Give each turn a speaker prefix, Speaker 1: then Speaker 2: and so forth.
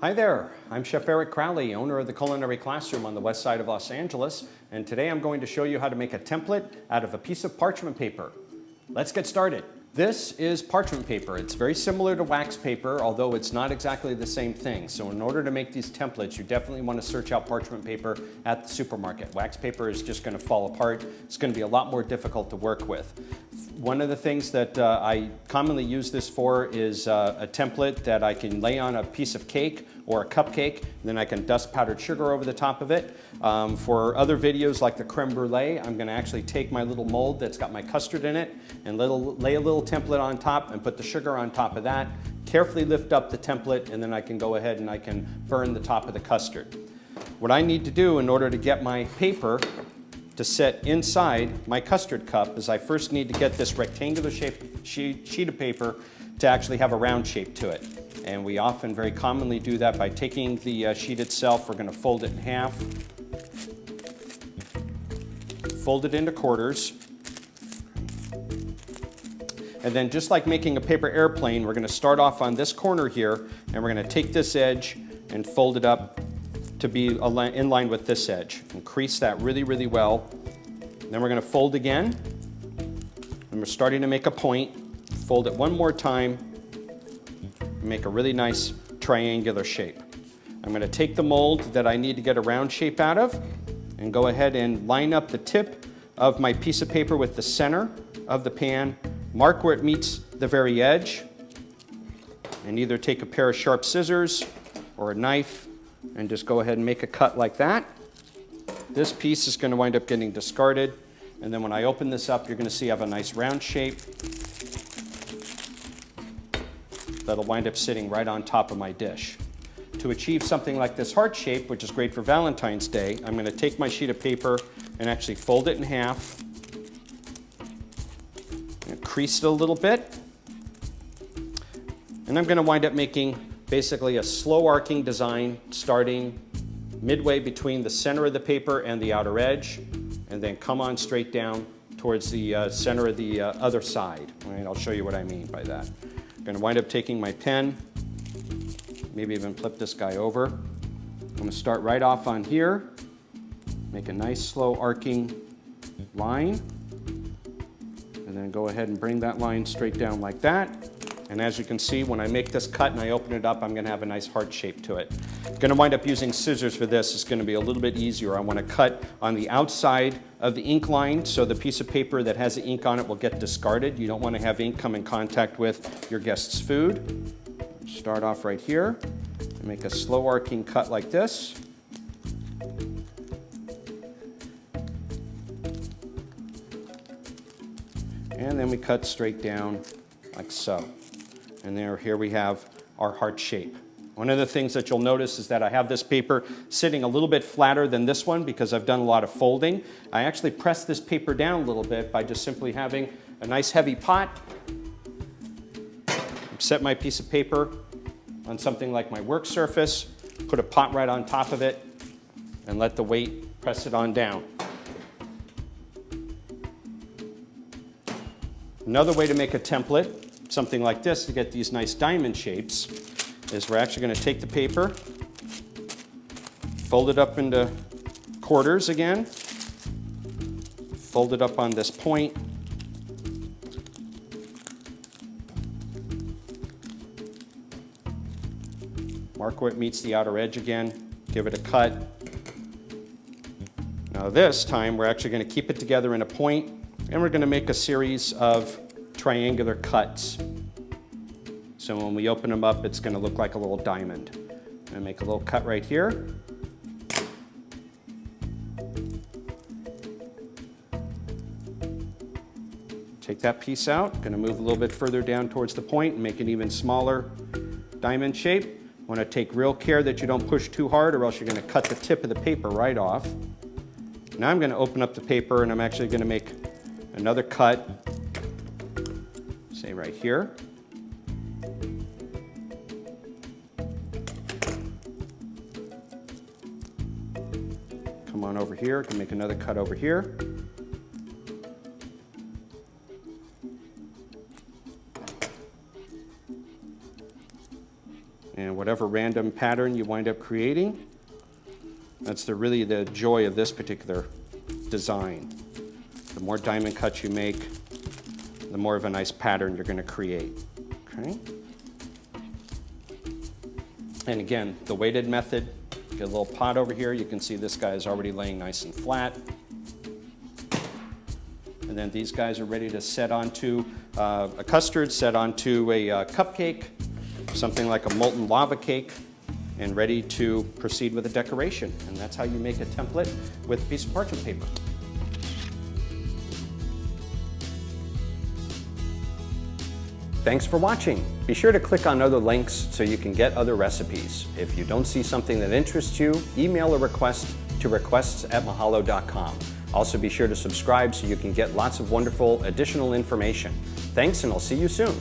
Speaker 1: Hi there, I'm Chef Eric Crowley, owner of the Culinary Classroom on the west side of Los Angeles, and today I'm going to show you how to make a template out of a piece of parchment paper. Let's get started. This is parchment paper. It's very similar to wax paper, although it's not exactly the same thing. So in order to make these templates, you definitely want to search out parchment paper at the supermarket. Wax paper is just going to fall apart. It's going to be a lot more difficult to work with. One of the things that I commonly use this for is a template that I can lay on a piece of cake or a cupcake, and then I can dust powdered sugar over the top of it. For other videos like the creme brulee, I'm gonna actually take my little mold that's got my custard in it and lay a little template on top and put the sugar on top of that, carefully lift up the template, and then I can go ahead and I can burn the top of the custard. What I need to do in order to get my paper to sit inside my custard cup is I first need to get this rectangular shaped sheet of paper to actually have a round shape to it. And we often very commonly do that by taking the sheet itself. We're going to fold it in half, fold it into quarters, and then just like making a paper airplane, we're going to start off on this corner here, and we're going to take this edge and fold it up to be in line with this edge. And crease that really, really well. Then we're going to fold again, and we're starting to make a point. Fold it one more time, and make a really nice triangular shape. I'm going to take the mold that I need to get a round shape out of, and go ahead and line up the tip of my piece of paper with the center of the pan, mark where it meets the very edge, and either take a pair of sharp scissors or a knife and just go ahead and make a cut like that. This piece is going to wind up getting discarded, and then when I open this up, you're going to see I have a nice round shape that'll wind up sitting right on top of my dish. To achieve something like this heart shape, which is great for Valentine's Day, I'm going to take my sheet of paper and actually fold it in half, and crease it a little bit, and I'm going to wind up making basically a slow arcing design starting midway between the center of the paper and the outer edge, and then come on straight down towards the center of the other side. All right, I'll show you what I mean by that. I'm going to wind up taking my pen, maybe even flip this guy over. I'm going to start right off on here, make a nice slow arcing line, and then go ahead and bring that line straight down like that. And as you can see, when I make this cut and I open it up, I'm going to have a nice heart shape to it. I'm going to wind up using scissors for this. It's going to be a little bit easier. I want to cut on the outside of the ink line so the piece of paper that has the ink on it will get discarded. You don't want to have ink come in contact with your guest's food. Start off right here and make a slow arcing cut like this. And then we cut straight down like so. And here we have our heart shape. One of the things that you'll notice is that I have this paper sitting a little bit flatter than this one because I've done a lot of folding. I actually press this paper down a little bit by just simply having a nice heavy pot. Set my piece of paper on something like my work surface, put a pot right on top of it, and let the weight press it on down. Another way to make a template, something like this, to get these nice diamond shapes, is we're actually going to take the paper, fold it up into quarters again, fold it up on this point, mark where it meets the outer edge again, give it a cut. Now this time we're actually going to keep it together in a point, and we're going to make a series of triangular cuts. So when we open them up, it's going to look like a little diamond. I'm going to make a little cut right here. Take that piece out. Going to move a little bit further down towards the point and make an even smaller diamond shape. Want to take real care that you don't push too hard, or else you're going to cut the tip of the paper right off. Now I'm going to open up the paper, and I'm actually going to make another cut, say right here. Come on over here, can make another cut over here. And whatever random pattern you wind up creating, that's really the joy of this particular design. The more diamond cuts you make, the more of a nice pattern you're going to create. Okay? And again, the weighted method, get a little pot over here. You can see this guy is already laying nice and flat. And then these guys are ready to set onto a custard, set onto a cupcake, something like a molten lava cake, and ready to proceed with a decoration. And that's how you make a template with a piece of parchment paper. Thanks for watching. Be sure to click on other links so you can get other recipes. If you don't see something that interests you, email a request to requests@mahalo.com. Also be sure to subscribe so you can get lots of wonderful additional information. Thanks, and I'll see you soon.